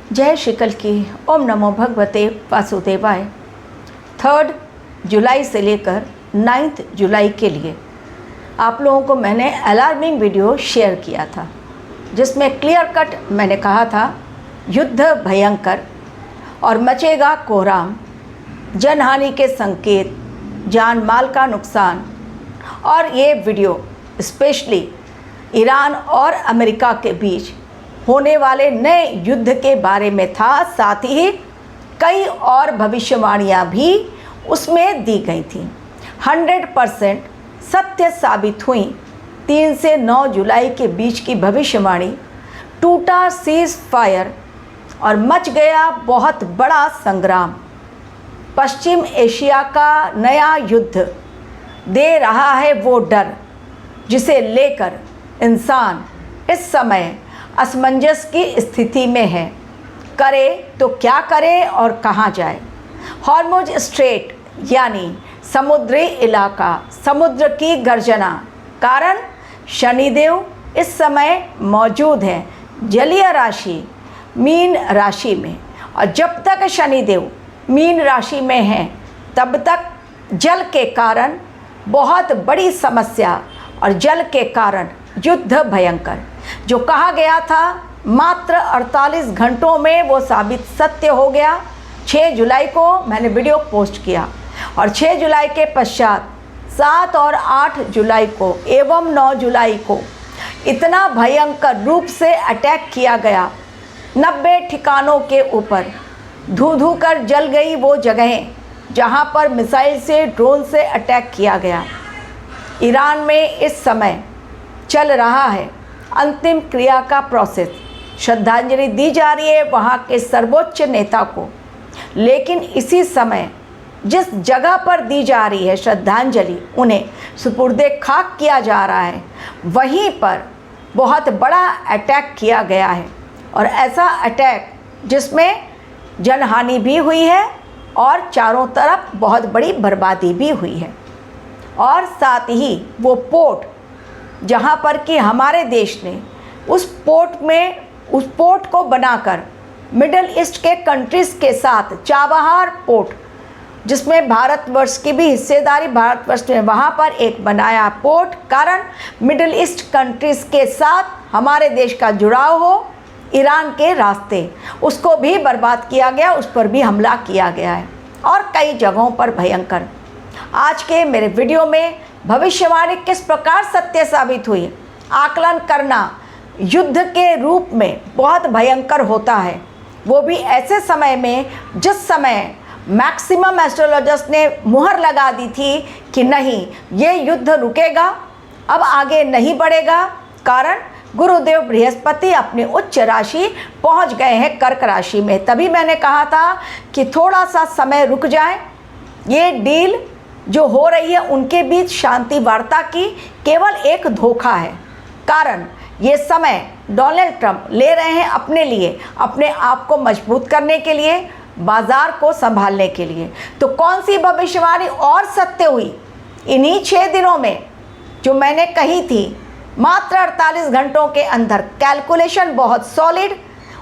जय श्री कल की। ओम नमो भगवते वासुदेवाय। 3 जुलाई से लेकर 9 जुलाई के लिए आप लोगों को मैंने अलार्मिंग वीडियो शेयर किया था, जिसमें क्लियर कट मैंने कहा था युद्ध भयंकर और मचेगा कोहराम, जनहानि के संकेत, जान माल का नुकसान। और ये वीडियो स्पेशली ईरान और अमेरिका के बीच होने वाले नए युद्ध के बारे में था। साथ ही कई और भविष्यवाणियाँ भी उसमें दी गई थी। 100% सत्य साबित हुई। 3 से 9 जुलाई के बीच की भविष्यवाणी। टूटा सीज फायर और मच गया बहुत बड़ा संग्राम। पश्चिम एशिया का नया युद्ध दे रहा है वो डर जिसे लेकर इंसान इस समय असमंजस की स्थिति में है। करे तो क्या करे और कहाँ जाए। हॉर्मुज स्ट्रेट यानी समुद्री इलाका, समुद्र की गर्जना कारण शनिदेव इस समय मौजूद हैं जलीय राशि मीन राशि में। और जब तक शनिदेव मीन राशि में हैं तब तक जल के कारण बहुत बड़ी समस्या और जल के कारण युद्ध भयंकर। जो कहा गया था मात्र 48 घंटों में वो साबित सत्य हो गया। 6 जुलाई को मैंने वीडियो पोस्ट किया और 6 जुलाई के पश्चात 7 और 8 जुलाई को एवं 9 जुलाई को इतना भयंकर रूप से अटैक किया गया। 90 ठिकानों के ऊपर धू धू कर जल गई वो जगहें जहां पर मिसाइल से, ड्रोन से अटैक किया गया। ईरान में इस समय चल रहा है अंतिम क्रिया का प्रोसेस। श्रद्धांजलि दी जा रही है वहाँ के सर्वोच्च नेता को। लेकिन इसी समय जिस जगह पर दी जा रही है श्रद्धांजलि, उन्हें सुपुर्दे खाक किया जा रहा है, वहीं पर बहुत बड़ा अटैक किया गया है। और ऐसा अटैक जिसमें जनहानि भी हुई है और चारों तरफ बहुत बड़ी बर्बादी भी हुई है। और साथ ही वो पोर्ट जहाँ पर कि हमारे देश ने उस पोर्ट को बनाकर मिडल ईस्ट के कंट्रीज़ के साथ चाबहार पोर्ट, जिसमें भारतवर्ष की भी हिस्सेदारी भारतवर्ष में, वहाँ पर एक बनाया पोर्ट कारण मिडल ईस्ट कंट्रीज़ के साथ हमारे देश का जुड़ाव हो। ईरान के रास्ते उसको भी बर्बाद किया गया, उस पर भी हमला किया गया है और कई जगहों पर भयंकर। आज के मेरे वीडियो में भविष्यवाणी किस प्रकार सत्य साबित हुई, आकलन करना युद्ध के रूप में बहुत भयंकर होता है, वो भी ऐसे समय में जिस समय मैक्सिमम एस्ट्रोलॉजर्स ने मुहर लगा दी थी कि नहीं ये युद्ध रुकेगा, अब आगे नहीं बढ़ेगा। कारण गुरुदेव बृहस्पति अपनी उच्च राशि पहुंच गए हैं कर्क राशि में। तभी मैंने कहा था कि थोड़ा सा समय रुक जाए। ये डील जो हो रही है उनके बीच शांति वार्ता की केवल एक धोखा है। कारण ये समय डोनाल्ड ट्रंप ले रहे हैं अपने लिए, अपने आप को मजबूत करने के लिए, बाजार को संभालने के लिए। तो कौन सी भविष्यवाणी और सत्य हुई इन्हीं 6 दिनों में जो मैंने कही थी। मात्र 48 घंटों के अंदर कैलकुलेशन बहुत सॉलिड।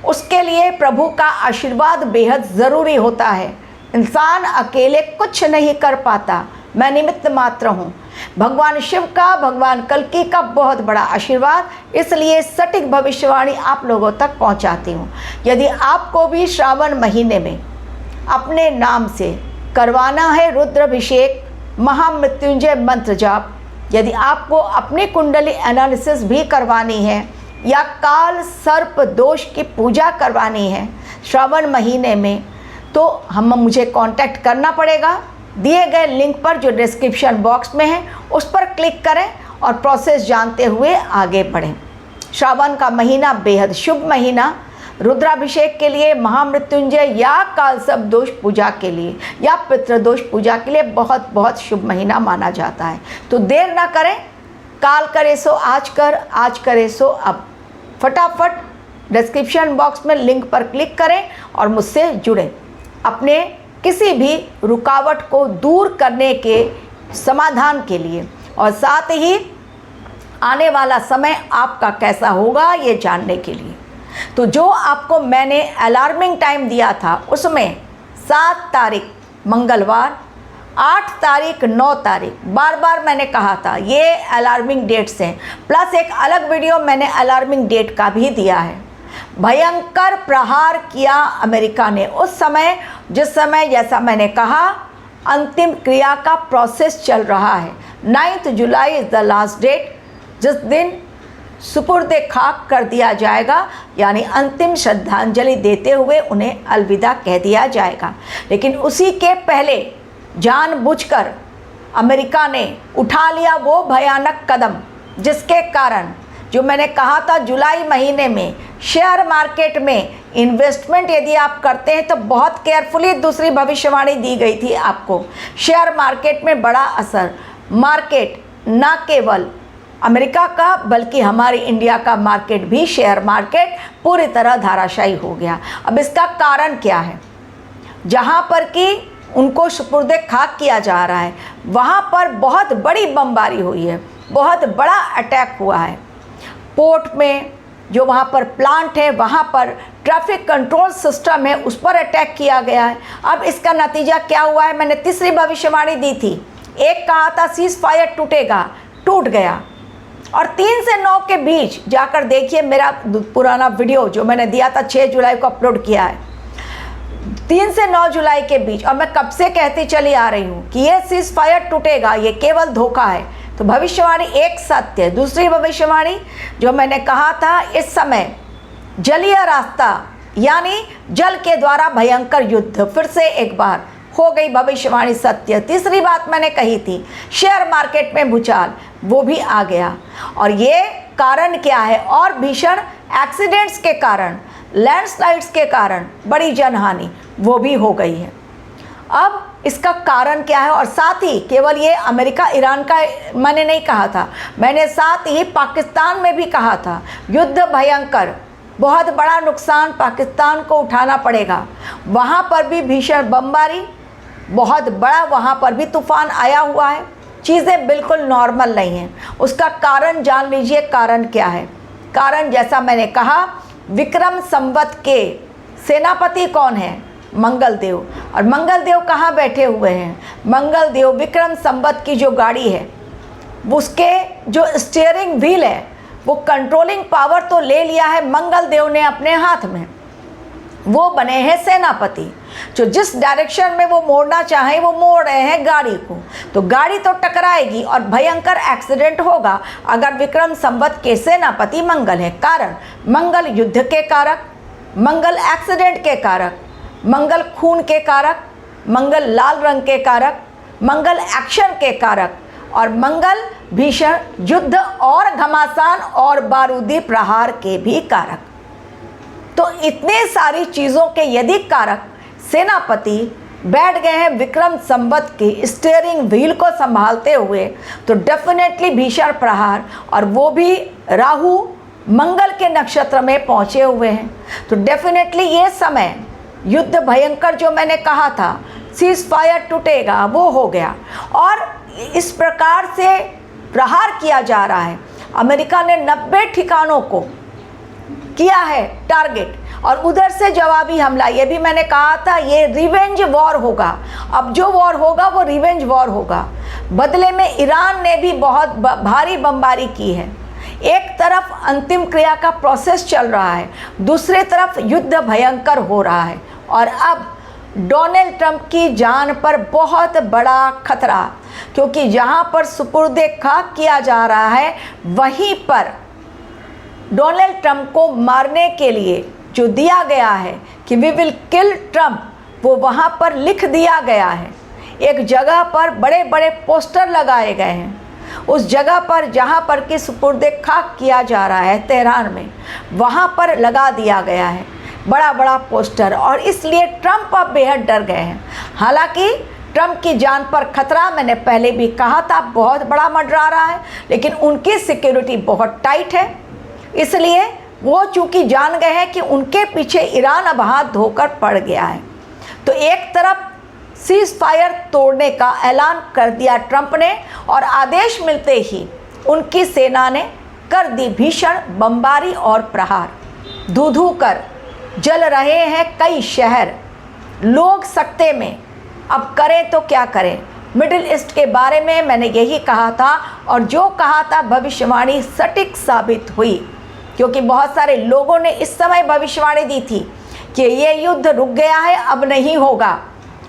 उसके लिए प्रभु का आशीर्वाद बेहद ज़रूरी होता है। इंसान अकेले कुछ नहीं कर पाता, मैं निमित्त मात्र हूँ। भगवान शिव का, भगवान कल्कि का बहुत बड़ा आशीर्वाद, इसलिए सटीक भविष्यवाणी आप लोगों तक पहुँचाती हूँ। यदि आपको भी श्रावण महीने में अपने नाम से करवाना है रुद्राभिषेक, महामृत्युंजय मंत्र जाप, यदि आपको अपनी कुंडली एनालिसिस भी करवानी है या काल सर्प दोष की पूजा करवानी है श्रावण महीने में, तो मुझे कांटेक्ट करना पड़ेगा। दिए गए लिंक पर जो डिस्क्रिप्शन बॉक्स में है उस पर क्लिक करें और प्रोसेस जानते हुए आगे बढ़ें। श्रावण का महीना बेहद शुभ महीना रुद्राभिषेक के लिए, महामृत्युंजय या काल सर्प दोष पूजा के लिए या पितृदोष पूजा के लिए बहुत बहुत शुभ महीना माना जाता है। तो देर ना करें, काल करे सो आज कर, आज करे सो अब। फटाफट डिस्क्रिप्शन बॉक्स में लिंक पर क्लिक करें और मुझसे जुड़ें। अपने किसी भी रुकावट को दूर करने के समाधान के लिए और साथ ही आने वाला समय आपका कैसा होगा ये जानने के लिए। तो जो आपको मैंने अलार्मिंग टाइम दिया था उसमें 7 तारीख मंगलवार, 8 तारीख, 9 तारीख, बार बार मैंने कहा था ये अलार्मिंग डेट्स हैं। प्लस एक अलग वीडियो मैंने अलार्मिंग डेट का भी दिया है। भयंकर प्रहार किया अमेरिका ने उस समय, जिस समय जैसा मैंने कहा अंतिम क्रिया का प्रोसेस चल रहा है। 9 July is the last date, जिस दिन सुपुर्दे खाक कर दिया जाएगा, यानी अंतिम श्रद्धांजलि देते हुए उन्हें अलविदा कह दिया जाएगा। लेकिन उसी के पहले जानबूझकर अमेरिका ने उठा लिया वो भयानक कदम, जिसके कारण जो मैंने कहा था जुलाई महीने में शेयर मार्केट में इन्वेस्टमेंट यदि आप करते हैं तो बहुत केयरफुली, दूसरी भविष्यवाणी दी गई थी आपको, शेयर मार्केट में बड़ा असर। मार्केट न केवल अमेरिका का बल्कि हमारी इंडिया का मार्केट भी, शेयर मार्केट पूरी तरह धाराशायी हो गया। अब इसका कारण क्या है? जहाँ पर कि उनको सुपुर्दे खाक किया जा रहा है वहाँ पर बहुत बड़ी बमबारी हुई है, बहुत बड़ा अटैक हुआ है। पोर्ट में जो वहाँ पर प्लांट है, वहाँ पर ट्रैफिक कंट्रोल सिस्टम है, उस पर अटैक किया गया है। अब इसका नतीजा क्या हुआ है? मैंने तीसरी भविष्यवाणी दी थी, एक कहा था सीज फायर टूटेगा, टूट गया। और 3 से 9 के बीच जाकर देखिए मेरा पुराना वीडियो जो मैंने दिया था, 6 जुलाई को अपलोड किया है। 3 से 9 जुलाई के बीच, और मैं कब से कहती चली आ रही हूँ कि ये सीज फायर टूटेगा, ये केवल धोखा है। तो भविष्यवाणी एक सत्य है। दूसरी भविष्यवाणी जो मैंने कहा था, इस समय जलीय रास्ता यानी जल के द्वारा भयंकर युद्ध, फिर से एक बार हो गई भविष्यवाणी सत्य। तीसरी बात मैंने कही थी शेयर मार्केट में भूचाल, वो भी आ गया। और ये कारण क्या है? और भीषण एक्सीडेंट्स के कारण, लैंडस्लाइड्स के कारण बड़ी जनहानि वो भी हो गई है। अब इसका कारण क्या है? और साथ ही केवल ये अमेरिका ईरान का मैंने नहीं कहा था, मैंने साथ ही पाकिस्तान में भी कहा था युद्ध भयंकर, बहुत बड़ा नुकसान पाकिस्तान को उठाना पड़ेगा। वहाँ पर भी भीषण बमबारी, बहुत बड़ा वहाँ पर भी तूफान आया हुआ है। चीज़ें बिल्कुल नॉर्मल नहीं हैं। उसका कारण जान लीजिए, कारण क्या है? कारण जैसा मैंने कहा, विक्रम संवत के सेनापति कौन है? मंगलदेव। और मंगलदेव कहाँ बैठे हुए हैं? मंगलदेव विक्रम संवत की जो गाड़ी है उसके जो स्टीयरिंग व्हील है, वो कंट्रोलिंग पावर तो ले लिया है मंगलदेव ने अपने हाथ में। वो बने हैं सेनापति, जो जिस डायरेक्शन में वो मोड़ना चाहें वो मोड़ रहे हैं गाड़ी को। तो गाड़ी तो टकराएगी और भयंकर एक्सीडेंट होगा अगर विक्रम संवत के सेनापति मंगल है। कारण मंगल युद्ध के कारक, मंगल एक्सीडेंट के कारक, मंगल खून के कारक, मंगल लाल रंग के कारक, मंगल एक्शन के कारक, और मंगल भीषण युद्ध और घमासान और बारूदी प्रहार के भी कारक। तो इतने सारी चीज़ों के यदि कारक सेनापति बैठ गए हैं विक्रम संवत की स्टीयरिंग व्हील को संभालते हुए, तो डेफिनेटली भीषण प्रहार, और वो भी राहु मंगल के नक्षत्र में पहुँचे हुए हैं। तो डेफिनेटली ये समय युद्ध भयंकर जो मैंने कहा था, सीज फायर टूटेगा, वो हो गया। और इस प्रकार से प्रहार किया जा रहा है। अमेरिका ने 90 ठिकानों को किया है टारगेट, और उधर से जवाबी हमला। ये भी मैंने कहा था ये रिवेंज वॉर होगा। अब जो वॉर होगा वो रिवेंज वॉर होगा। बदले में ईरान ने भी बहुत भारी बमबारी की है। एक तरफ अंतिम क्रिया का प्रोसेस चल रहा है, दूसरी तरफ युद्ध भयंकर हो रहा है। और अब डोनाल्ड ट्रंप की जान पर बहुत बड़ा खतरा, क्योंकि जहां पर सुपुर्दे खाक किया जा रहा है वहीं पर डोनाल्ड ट्रंप को मारने के लिए जो दिया गया है कि वी विल किल ट्रंप, वो वहां पर लिख दिया गया है। एक जगह पर बड़े बड़े पोस्टर लगाए गए हैं, उस जगह पर जहां पर कि सुपुर्दे खाक किया जा रहा है तेहरान में, वहां पर लगा दिया गया है बड़ा बड़ा पोस्टर। और इसलिए ट्रंप अब बेहद डर गए हैं। हालांकि ट्रंप की जान पर खतरा, मैंने पहले भी कहा था, बहुत बड़ा मंडरा रहा है, लेकिन उनकी सिक्योरिटी बहुत टाइट है। इसलिए वो चूंकि जान गए हैं कि उनके पीछे ईरान अब हाथ धोकर पड़ गया है, तो एक तरफ सीज फायर तोड़ने का ऐलान कर दिया ट्रंप ने, और आदेश मिलते ही उनकी सेना ने कर दी भीषण बमबारी और प्रहार। धू धू कर जल रहे हैं कई शहर, लोग सकते में, अब करें तो क्या करें। मिडिल ईस्ट के बारे में मैंने यही कहा था और जो कहा था भविष्यवाणी सटीक साबित हुई, क्योंकि बहुत सारे लोगों ने इस समय भविष्यवाणी दी थी कि ये युद्ध रुक गया है, अब नहीं होगा।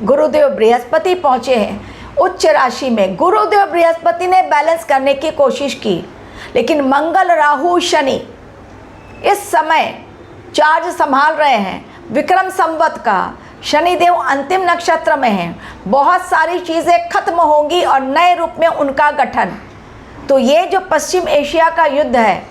गुरुदेव बृहस्पति पहुँचे हैं उच्च राशि में। गुरुदेव बृहस्पति ने बैलेंस करने की कोशिश की, लेकिन मंगल राहु शनि इस समय चार्ज संभाल रहे हैं। विक्रम संवत का शनिदेव अंतिम नक्षत्र में हैं। बहुत सारी चीज़ें खत्म होंगी और नए रूप में उनका गठन। तो ये जो पश्चिम एशिया का युद्ध है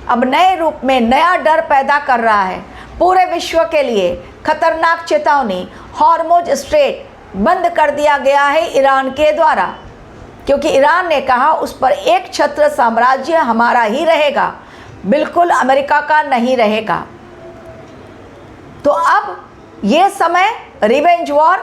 अब नए रूप में नया डर पैदा कर रहा है पूरे विश्व के लिए। खतरनाक चेतावनी, हॉर्मुज स्ट्रेट बंद कर दिया गया है ईरान के द्वारा, क्योंकि ईरान ने कहा उस पर एक छत्र साम्राज्य हमारा ही रहेगा, बिल्कुल अमेरिका का नहीं रहेगा। तो अब ये समय रिवेंज वॉर,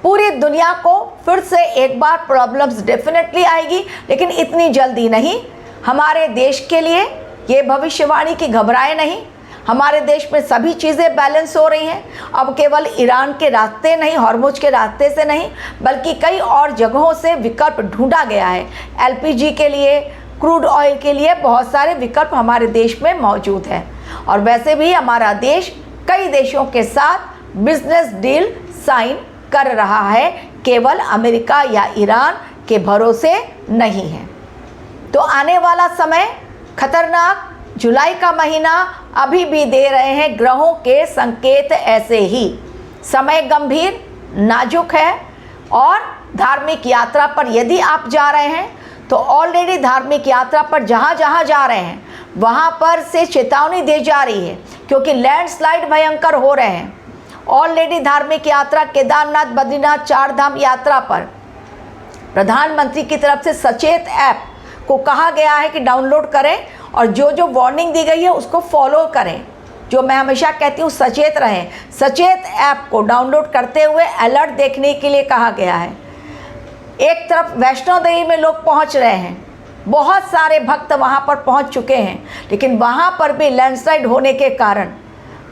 पूरी दुनिया को फिर से एक बार प्रॉब्लम्स डेफिनेटली आएगी, लेकिन इतनी जल्दी नहीं। हमारे देश के लिए ये भविष्यवाणी की घबराए नहीं। हमारे देश में सभी चीज़ें बैलेंस हो रही हैं। अब केवल ईरान के रास्ते नहीं, हॉर्मुज के रास्ते से नहीं, बल्कि कई और जगहों से विकल्प ढूंढा गया है। एलपीजी के लिए, क्रूड ऑयल के लिए बहुत सारे विकल्प हमारे देश में मौजूद हैं। और वैसे भी हमारा देश कई देशों के साथ बिजनेस डील साइन कर रहा है, केवल अमेरिका या ईरान के भरोसे नहीं है। तो आने वाला समय खतरनाक, जुलाई का महीना अभी भी दे रहे हैं ग्रहों के संकेत ऐसे ही। समय गंभीर, नाजुक है और धार्मिक यात्रा पर यदि आप जा रहे हैं तो ऑलरेडी धार्मिक यात्रा पर जहाँ जहाँ जा रहे हैं वहाँ पर से चेतावनी दी जा रही है, क्योंकि लैंडस्लाइड भयंकर हो रहे हैं। ऑलरेडी धार्मिक यात्रा केदारनाथ, बद्रीनाथ, चार धाम यात्रा पर प्रधानमंत्री की तरफ से सचेत ऐप को कहा गया है कि डाउनलोड करें और जो जो वार्निंग दी गई है उसको फॉलो करें। जो मैं हमेशा कहती हूँ, सचेत रहें। सचेत ऐप को डाउनलोड करते हुए अलर्ट देखने के लिए कहा गया है। एक तरफ वैष्णो देवी में लोग पहुँच रहे हैं, बहुत सारे भक्त वहाँ पर पहुँच चुके हैं, लेकिन वहाँ पर भी लैंडस्लाइड होने के कारण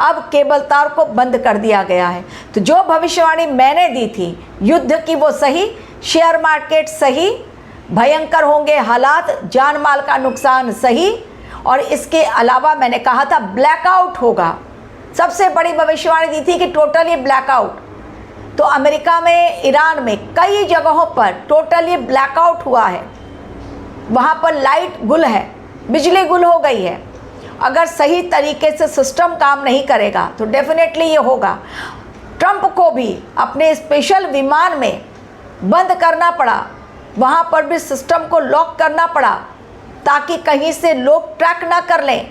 अब केबल तार को बंद कर दिया गया है। तो जो भविष्यवाणी मैंने दी थी युद्ध की वो सही, शेयर मार्केट सही, भयंकर होंगे हालात, जान माल का नुकसान सही, और इसके अलावा मैंने कहा था ब्लैकआउट होगा। सबसे बड़ी भविष्यवाणी दी थी कि टोटली ब्लैकआउट। तो अमेरिका में, ईरान में कई जगहों पर टोटली ब्लैकआउट हुआ है। वहाँ पर लाइट गुल है, बिजली गुल हो गई है। अगर सही तरीके से सिस्टम काम नहीं करेगा तो डेफिनेटली ये होगा। ट्रंप को भी अपने स्पेशल विमान में बंद करना पड़ा, वहाँ पर भी सिस्टम को लॉक करना पड़ा, ताकि कहीं से लोग ट्रैक ना कर लें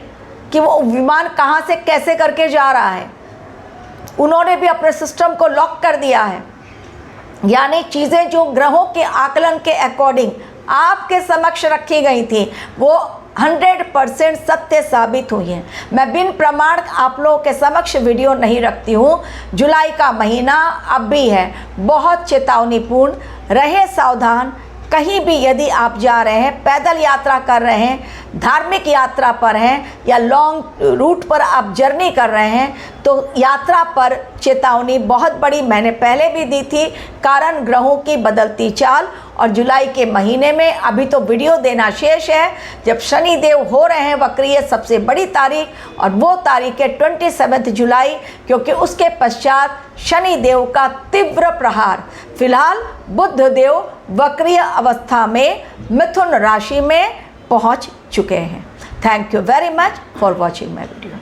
कि वो विमान कहाँ से कैसे करके जा रहा है। उन्होंने भी अपने सिस्टम को लॉक कर दिया है। यानी चीज़ें जो ग्रहों के आकलन के अकॉर्डिंग आपके समक्ष रखी गई थी वो 100% सत्य साबित हुई है। मैं बिन प्रमाण आप लोगों के समक्ष वीडियो नहीं रखती हूँ। जुलाई का महीना अब भी है, बहुत चेतावनीपूर्ण रहे, सावधान। कहीं भी यदि आप जा रहे हैं, पैदल यात्रा कर रहे हैं, धार्मिक यात्रा पर हैं या लॉन्ग रूट पर आप जर्नी कर रहे हैं, तो यात्रा पर चेतावनी बहुत बड़ी मैंने पहले भी दी थी, कारण ग्रहों की बदलती चाल। और जुलाई के महीने में अभी तो वीडियो देना शेष है जब शनि देव हो रहे हैं वक्रीय, सबसे बड़ी तारीख, और वो तारीख है 27 जुलाई, क्योंकि उसके पश्चात शनि देव का तीव्र प्रहार। फिलहाल बुध देव वक्रीय अवस्था में मिथुन राशि में पहुंच चुके हैं। Thank you very much for watching my video.